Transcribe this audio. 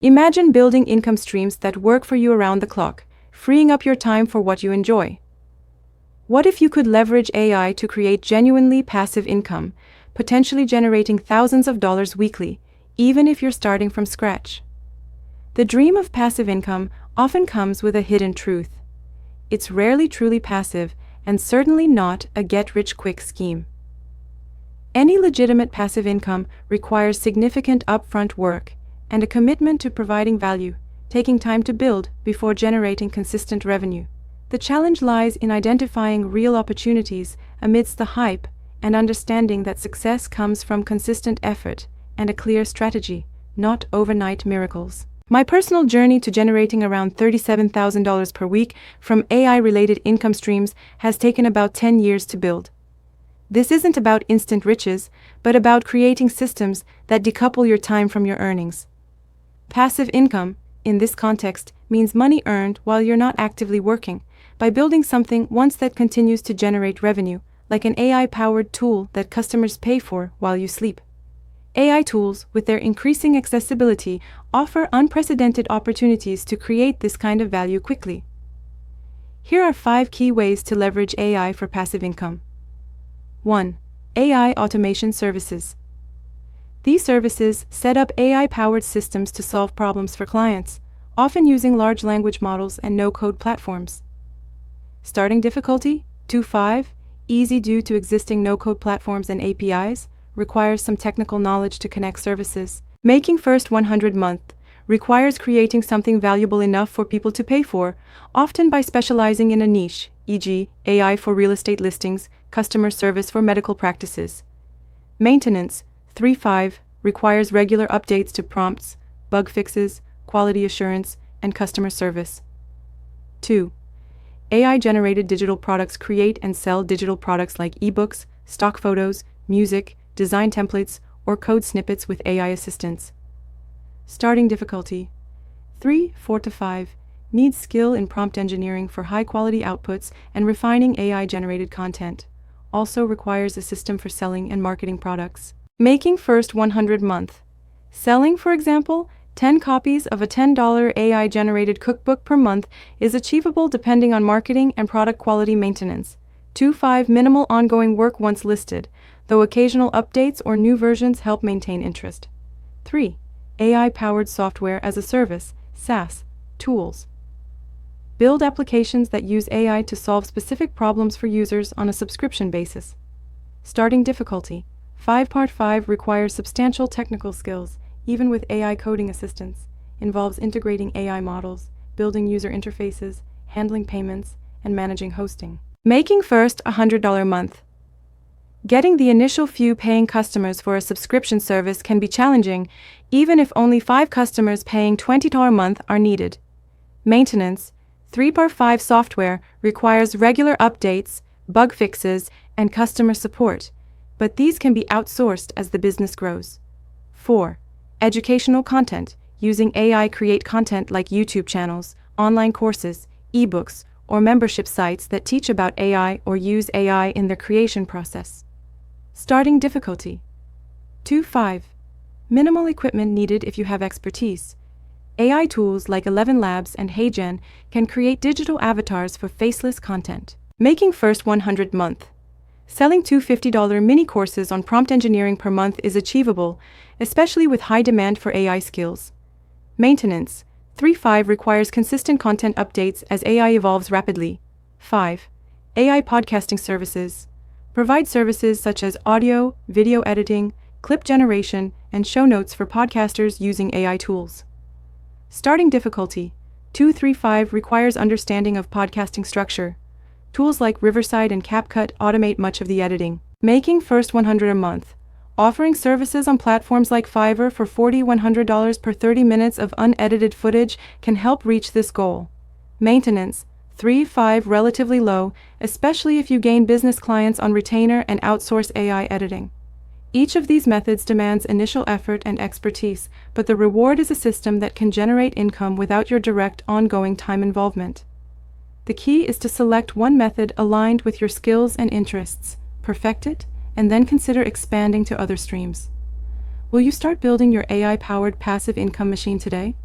Imagine building income streams that work for you around the clock, freeing up your time for what you enjoy. What if you could leverage AI to create genuinely passive income, potentially generating thousands of dollars weekly, even if you're starting from scratch? The dream of passive income often comes with a hidden truth. It's rarely truly passive, and certainly not a get-rich-quick scheme. Any legitimate passive income requires significant upfront work and a commitment to providing value, taking time to build before generating consistent revenue. The challenge lies in identifying real opportunities amidst the hype and understanding that success comes from consistent effort and a clear strategy, not overnight miracles. My personal journey to generating around $37,000 per week from AI-related income streams has taken about 10 years to build. This isn't about instant riches, but about creating systems that decouple your time from your earnings. Passive income, in this context, means money earned while you're not actively working, by building something once that continues to generate revenue, like an AI-powered tool that customers pay for while you sleep. AI tools, with their increasing accessibility, offer unprecedented opportunities to create this kind of value quickly. Here are 5 key ways to leverage AI for passive income. 1. AI automation services. These services set up AI-powered systems to solve problems for clients, often using large language models and no-code platforms. Starting difficulty, 2.5, easy due to existing no-code platforms and APIs, requires some technical knowledge to connect services. Making first 100 month requires creating something valuable enough for people to pay for, often by specializing in a niche, e.g., AI for real estate listings, customer service for medical practices. Maintenance, 3.5, requires regular updates to prompts, bug fixes, quality assurance, and customer service. 2. AI-generated digital products create and sell digital products like ebooks, stock photos, music, design templates, or code snippets with AI assistance. Starting difficulty, 3, 4 to 5, needs skill in prompt engineering for high-quality outputs and refining AI-generated content. Also requires a system for selling and marketing products. Making first 100 month. Selling, for example, 10 copies of a $10 AI-generated cookbook per month is achievable depending on marketing and product quality maintenance. 2.5 minimal ongoing work once listed, though occasional updates or new versions help maintain interest. 3. AI-powered software as a service, SaaS, tools. Build applications that use AI to solve specific problems for users on a subscription basis. Starting difficulty, 5 Part 5 requires substantial technical skills, even with AI coding assistance, involves integrating AI models, building user interfaces, handling payments, and managing hosting. Making first $100 month. Getting the initial few paying customers for a subscription service can be challenging, even if only 5 customers paying $20 a month are needed. Maintenance, 3 Part 5 software requires regular updates, bug fixes, and customer support, but these can be outsourced as the business grows. 4. Educational content, using AI create content like YouTube channels, online courses, ebooks, or membership sites that teach about AI or use AI in their creation process. Starting difficulty, 2.5. Minimal equipment needed if you have expertise. AI tools like 11 Labs and HeyGen can create digital avatars for faceless content. Making first 100 month. Selling 2 $50 mini courses on prompt engineering per month is achievable, especially with high demand for AI skills. Maintenance, 3.5 requires consistent content updates as AI evolves rapidly. 5. AI podcasting services. Provide services such as audio, video editing, clip generation, and show notes for podcasters using AI tools. Starting difficulty, 2.3.5 requires understanding of podcasting structure. Tools like Riverside and CapCut automate much of the editing. Making first $100 a month. Offering services on platforms like Fiverr for $100 per 30 minutes of unedited footage can help reach this goal. Maintenance, 3.5 relatively low, especially if you gain business clients on retainer and outsource AI editing. Each of these methods demands initial effort and expertise, but the reward is a system that can generate income without your direct ongoing time involvement. The key is to select one method aligned with your skills and interests, perfect it, and then consider expanding to other streams. Will you start building your AI-powered passive income machine today?